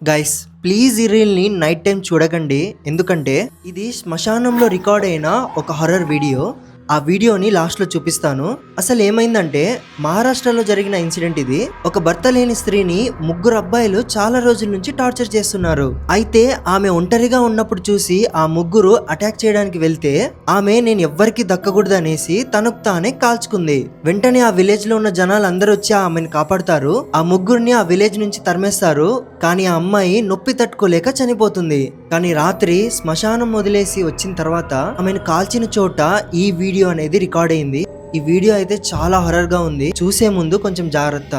Guys please ఈ reel ని night time చూడకండి, ఎందుకంటే ఇది శ్మశానంలో రికార్డ్ అయిన ఒక హర్రర్ వీడియో. ఆ వీడియోని లాస్ట్ లో చూపిస్తాను. అసలు ఏమైందంటే మహారాష్ట్రలో జరిగిన ఇన్సిడెంట్ ఇది. ఒక భర్త లేని స్త్రీని ముగ్గురు అబ్బాయిలు చాలా రోజుల నుంచి టార్చర్ చేస్తున్నారు. అయితే ఆమె ఒంటరిగా ఉన్నప్పుడు చూసి ఆ ముగ్గురు అటాక్ చేయడానికి వెళ్తే ఆమె నేను ఎవ్వరికి దక్కకూడదు అనేసి తనకు తానే కాల్చుకుంది. వెంటనే ఆ విలేజ్ లో ఉన్న జనాలు అందరూ వచ్చి ఆమెను కాపాడుతారు. ఆ ముగ్గురిని ఆ విలేజ్ నుంచి తరిమేస్తారు. కానీ ఆ అమ్మాయి నొప్పి తట్టుకోలేక చనిపోతుంది. కానీ రాత్రి శ్మశానం వదిలేసి వచ్చిన తర్వాత ఆమెను కాల్చిన చోట ఈ వీడియో అనేది రికార్డ్ అయింది. ఈ వీడియో అయితే చాలా హర్రర్ గా ఉంది. చూసే ముందు కొంచెం జాగ్రత్త.